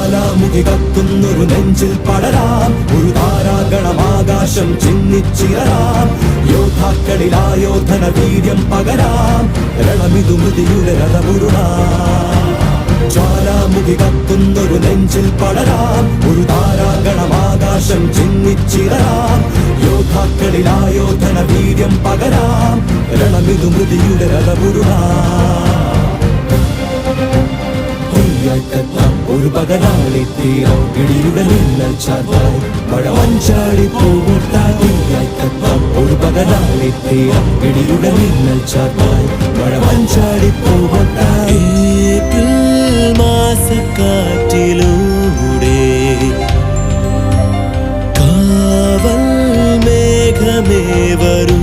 ജ്വാലാമുഖി കത്തുന്നൊരു നെഞ്ചിൽ പടരാം, ഒരു താരാഗണമാകാശം ചിന്നിച്ചിറരാം. യോദ്ധാക്കളിലായോധന വീര്യം പകരാം, രണമിതു മൃതിയുടെ രഥമുരുളാം. ജ്വാലാമുഖി കത്തുന്നൊരു നെഞ്ചിൽ പടരാം, ഒരു താരാഗണമാകാശം ചിന്നിച്ചിറരാം. യോദ്ധാക്കളിലായോധന വീര്യം പകരാം, രണമിതു മൃതിയുടെ രഥമുരുളാം. ഒരു പകലാളി തീരം ഇടിയുടെ മിന്നൽ ചാർത്തായി മഴമഞ്ചാടി പൂവൊട്ടായി. ഒരു പകലാളി തീരം ഇടിയുടെ മിന്നൽ ചാർത്തായി മഴമഞ്ചാടി പൂവൊട്ടായി. ഏപ്രിൽ മാസക്കാറ്റിലൂടെ കാവൽ മേഘമേ വരൂ,